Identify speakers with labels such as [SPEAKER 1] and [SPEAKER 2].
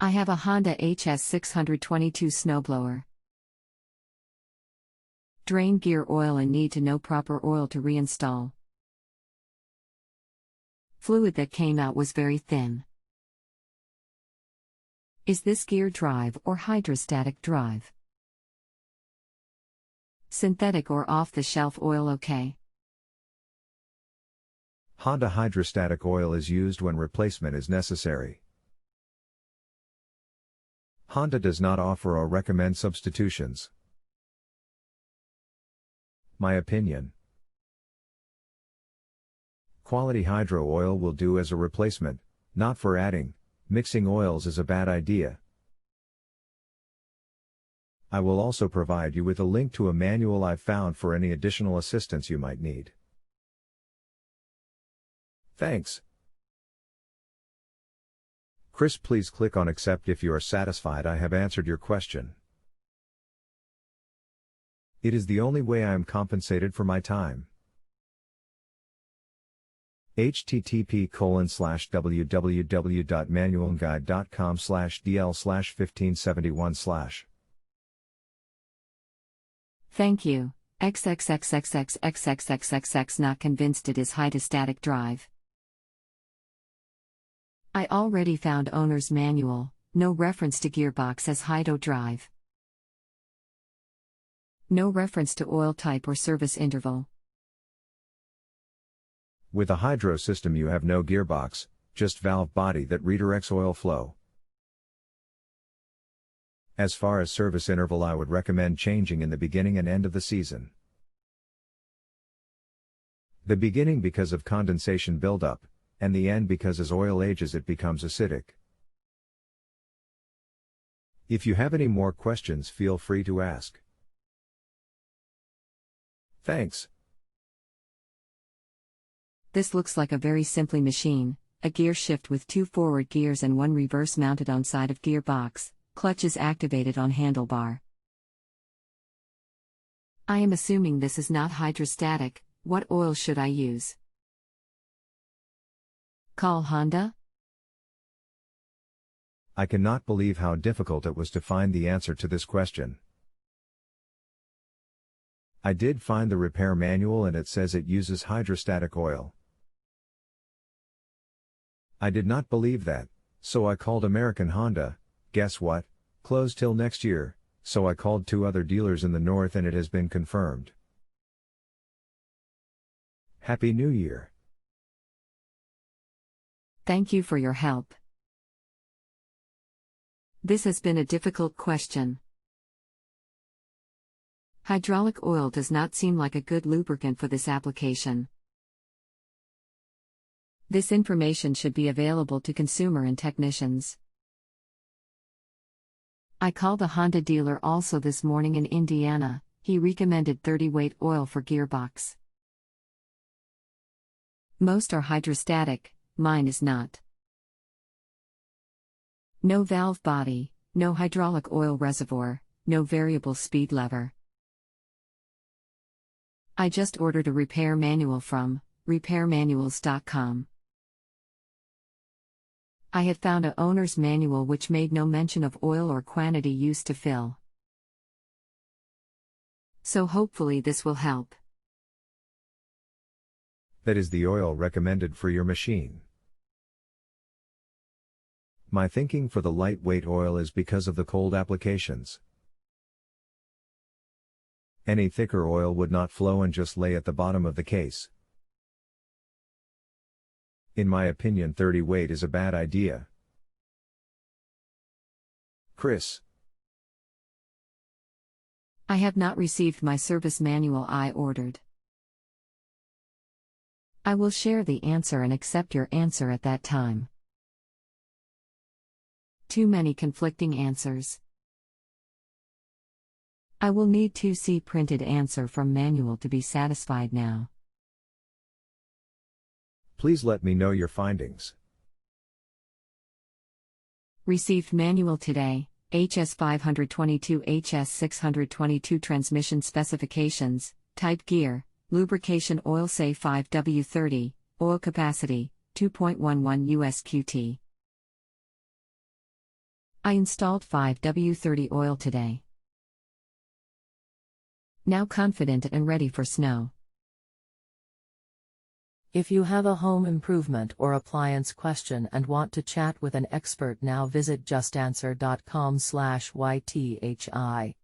[SPEAKER 1] I have a Honda HS622 snowblower. Drain gear oil and need to know proper oil to reinstall. Fluid that came out was very thin. Is this gear drive or hydrostatic drive? Synthetic or off-the-shelf oil okay?
[SPEAKER 2] Honda hydrostatic oil is used when replacement is necessary. Honda does not offer or recommend substitutions. My opinion. Quality hydro oil will do as a replacement, not for adding. Mixing oils is a bad idea. I will also provide you with a link to a manual I've found for any additional assistance you might need. Thanks. Chris, please click on accept if you are satisfied I have answered your question. It is the only way I am compensated for my time. http://www.manualguide.com/dl/1571/
[SPEAKER 1] Thank you. XXXXXXXXXX not convinced it is hydrostatic drive. I already found owner's manual, no reference to gearbox as hydro drive. No reference to oil type or service interval.
[SPEAKER 2] With a hydro system you have no gearbox, just valve body that redirects oil flow. As far as service interval, I would recommend changing in the beginning and end of the season. The beginning because of condensation buildup, and the end because as oil ages it becomes acidic. If you have any more questions, feel free to ask. Thanks.
[SPEAKER 1] This looks like a very simple machine, a gear shift with 2 forward gears and 1 reverse mounted on side of gearbox, clutch is activated on handlebar. I am assuming this is not hydrostatic. What oil should I use? Call Honda?
[SPEAKER 2] I cannot believe how difficult it was to find the answer to this question. I did find the repair manual and it says it uses hydrostatic oil. I did not believe that, so I called American Honda. Guess what? Closed till next year, so I called 2 other dealers in the north and it has been confirmed. Happy New Year.
[SPEAKER 1] Thank you for your help. This has been a difficult question. Hydraulic oil does not seem like a good lubricant for this application. This information should be available to consumer and technicians. I called a Honda dealer also this morning in Indiana. He recommended 30-weight oil for gearbox. Most are hydrostatic, mine is not. No valve body, no hydraulic oil reservoir, no variable speed lever. I just ordered a repair manual from repairmanuals.com. I had found a owner's manual which made no mention of oil or quantity used to fill. So hopefully this will help.
[SPEAKER 2] That is the oil recommended for your machine. My thinking for the lightweight oil is because of the cold applications. Any thicker oil would not flow and just lay at the bottom of the case. In my opinion, 30 weight is a bad idea. Chris.
[SPEAKER 1] I have not received my service manual I ordered. I will share the answer and accept your answer at that time. Too many conflicting answers. I will need to see printed answer from manual to be satisfied now.
[SPEAKER 2] Please let me know your findings.
[SPEAKER 1] Received manual today, HS522 HS622 transmission specifications, type gear, lubrication oil say 5W30, oil capacity, 2.11 USQT. I installed 5W30 oil today. Now confident and ready for snow.
[SPEAKER 3] If you have a home improvement or appliance question and want to chat with an expert, now visit justanswer.com/YTHI.